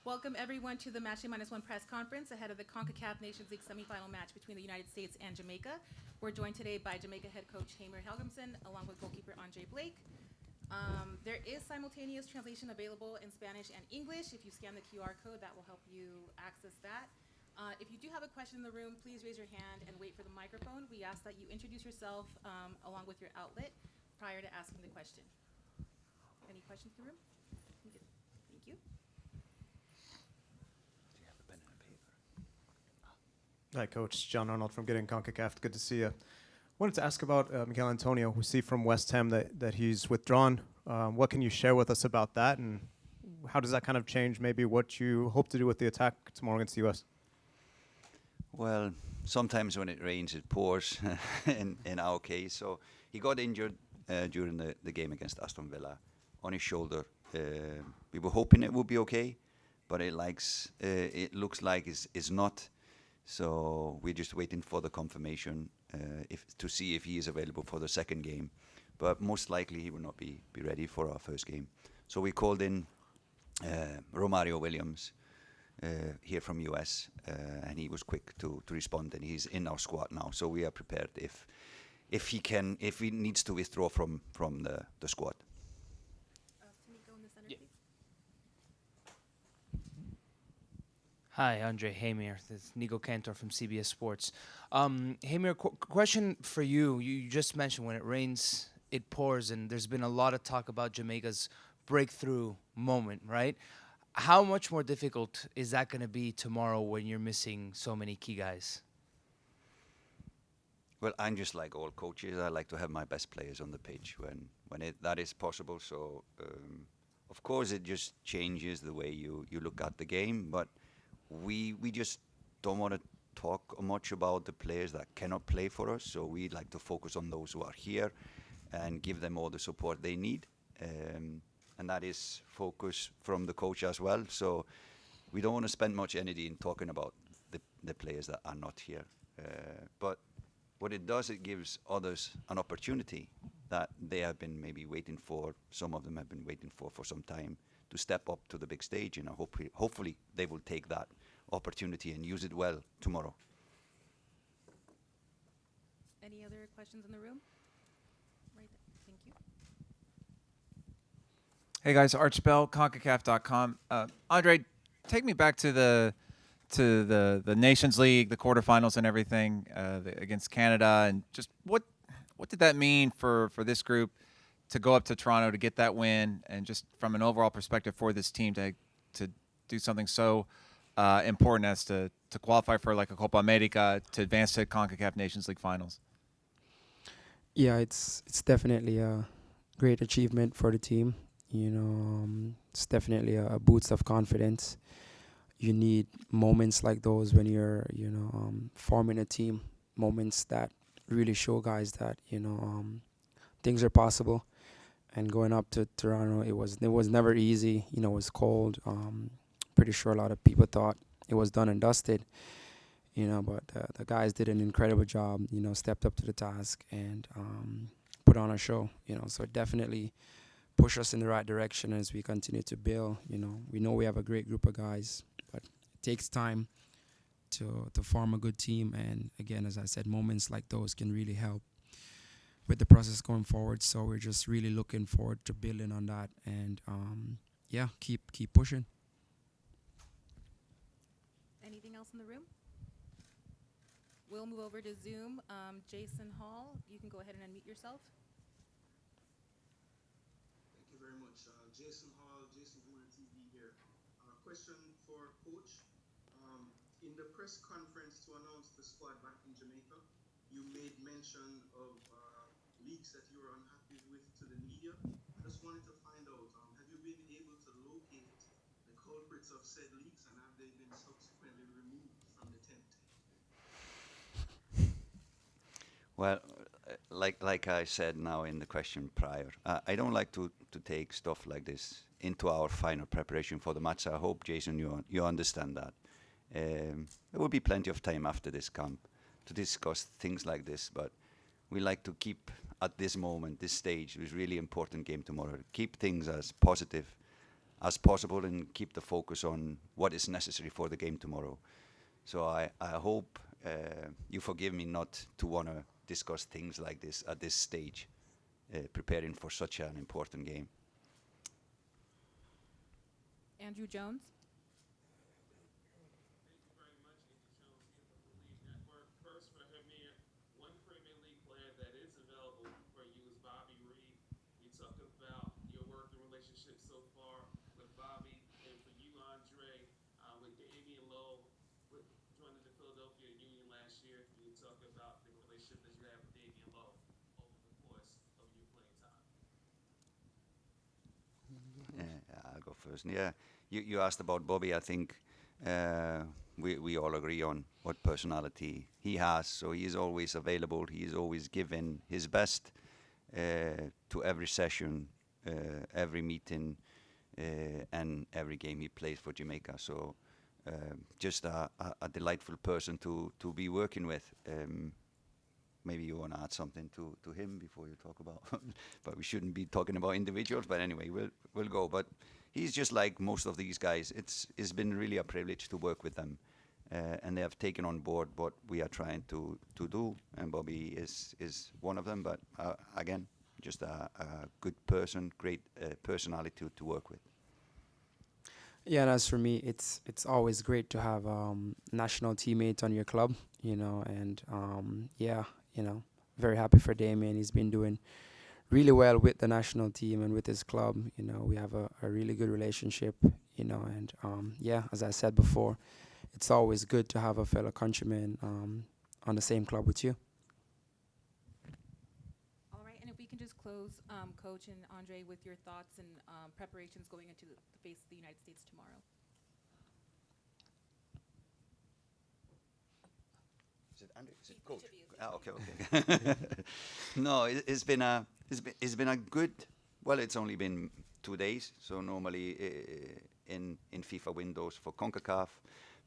Welcome everyone to the Matchday Minus One press conference ahead of the CONCACAF Nations League semifinal match between the United States and Jamaica. We're joined today by Jamaica head coach Hamer Helgamson, along with goalkeeper Andre Blake. There is simultaneous translation available in Spanish and English. If you scan the QR code, that will help you access that. If you do have a question in the room, please raise your hand and wait for the microphone. We ask that you introduce yourself along with your outlet prior to asking the question. Any questions in the room? Thank you. Hi, Coach. John Arnold from Getting CONCACAF. Good to see you. Wanted to ask about Miguel Antonio. We see from West Ham that he's withdrawn. What can you share with us about that, and how does that kind of change maybe what you hope to do with the attack tomorrow against the U.S.? Well, sometimes when it rains, it pours in our case. So he got injured during the game against Aston Villa on his shoulder. We were hoping it would be okay, but it looks like it's not. So we're just waiting for the confirmation to see if he is available for the second game. But most likely he will not be ready for our first game. So we called in Romario Williams here from US, and he was quick to respond, and he's in our squad now. So we are prepared if he needs to withdraw from the squad. Hi, Andre Hamer. This is Nico Cantor from CBS Sports. Hamer, question for you. You just mentioned when it rains, it pours, and there's been a lot of talk about Jamaica's breakthrough moment, right? How much more difficult is that going to be tomorrow when you're missing so many key guys? Well, I'm just like all coaches. I like to have my best players on the pitch when that is possible. So, of course, it just changes the way you look at the game, but we just don't want to talk much about the players that cannot play for us. So we like to focus on those who are here and give them all the support they need. And that is focus from the coach as well. So we don't want to spend much energy in talking about the players that are not here. But what it does, it gives others an opportunity that they have been maybe waiting for. Some of them have been waiting for some time to step up to the big stage. And hopefully they will take that opportunity and use it well tomorrow. Any other questions in the room? Right there. Thank you. Hey guys, Art Spell, CONCACAF.com. Andre, take me back to the Nations League, the quarterfinals and everything against Canada, and just what did that mean for this group to go up to Toronto to get that win, and just from an overall perspective for this team to do something so important as to qualify for like a Copa America, to advance to CONCACAF Nations League finals? Yeah, it's definitely a great achievement for the team. It's definitely a boost of confidence. You need moments like those when you're, forming a team. Moments that really show guys that things are possible. And going up to Toronto, it was never easy. It was cold. Pretty sure a lot of people thought it was done and dusted. But the guys did an incredible job. Stepped up to the task and put on a show. So it definitely push us in the right direction as we continue to build. We know we have a great group of guys, but it takes time to form a good team. And again, as I said, moments like those can really help with the process going forward. So we're just really looking forward to building on that and keep pushing. Anything else in the room? We'll move over to Zoom. Jason Hall, you can go ahead and unmute yourself. Thank you very much. Jason Hall, Jason Booner TV here. Question for Coach. In the press conference to announce the squad back in Jamaica, you made mention of leaks that you were unhappy with to the media. I just wanted to find out, have you been able to locate the culprits of said leaks, and have they been subsequently removed from the tent? Well, like I said now in the question prior, I don't like to take stuff like this into our final preparation for the match. I hope, Jason, you understand that. There will be plenty of time after this camp to discuss things like this, but we like to keep at this moment, this stage, this really important game tomorrow, keep things as positive as possible and keep the focus on what is necessary for the game tomorrow. So I hope you forgive me not to want to discuss things like this at this stage, preparing for such an important game. Andrew Jones. Thank you very much, Andy Jones here from the League Network. First, for Hamir, one Premier League player that is available for you is Bobby Reed. You talked about your working relationship so far with Bobby, and for you, Andre, with Damian Lowe, joining the Philadelphia Union last year. Can you talk about the relationship that you have with Damian Lowe over the course of your playing time? I'll go first. Yeah, you asked about Bobby. I think we all agree on what personality he has. So he is always available. He is always giving his best to every session, every meeting, and every game he plays for Jamaica. So just a delightful person to be working with. Maybe you want to add something to him before you talk about, but we shouldn't be talking about individuals. But anyway, we'll go. But he's just like most of these guys. It's been really a privilege to work with them, and they have taken on board what we are trying to do. And Bobby is one of them. But again, just a good person, great personality to work with. Yeah, and as for me, it's always great to have national teammates on your club, and very happy for Damien. He's been doing really well with the national team and with his club. We have a really good relationship, and as I said before, it's always good to have a fellow countryman on the same club with you. All right, and if we can just close, Coach and Andre, with your thoughts and preparations going into the face of the United States tomorrow. Is it Andy? Is it Each Coach? of you. Okay. No, it's been a good. Well, it's only been 2 days. So normally in FIFA windows for CONCACAF,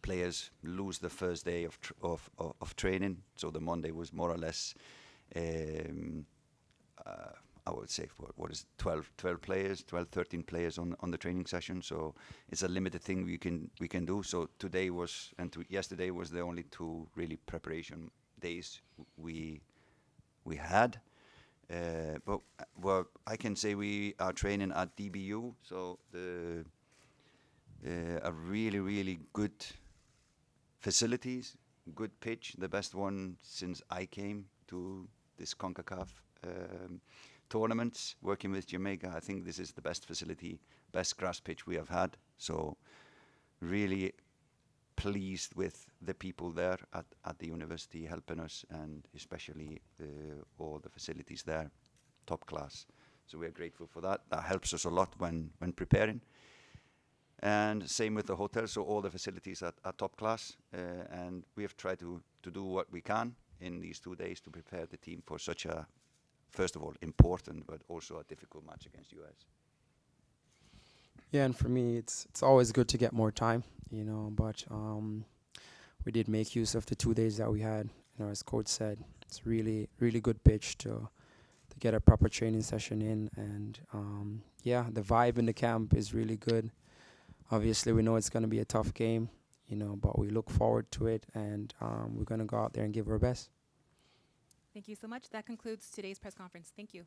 players lose the first day of training. So the Monday was more or less. I would say what is 12 players, 12, 13 players on the training session. So it's a limited thing we can do. So today was yesterday was the only 2 really preparation days we had. But I can say we are training at DBU. So a really good facilities, good pitch, the best one since I came to this CONCACAF tournaments, working with Jamaica. I think this is the best facility, best grass pitch we have had. So really pleased with the people there at the university helping us, and especially all the facilities there, top class. So we are grateful for that. That helps us a lot when preparing. And same with the hotel, so all the facilities are top class, and we have tried to do what we can in these 2 days to prepare the team for such a, first of all, important, but also a difficult match against US. Yeah, and for me, it's always good to get more time, but we did make use of the 2 days that we had. As Coach said, it's really good pitch to get a proper training session in, and the vibe in the camp is really good. Obviously, we know it's going to be a tough game, but we look forward to it, and we're going to go out there and give our best. Thank you so much. That concludes today's press conference. Thank you.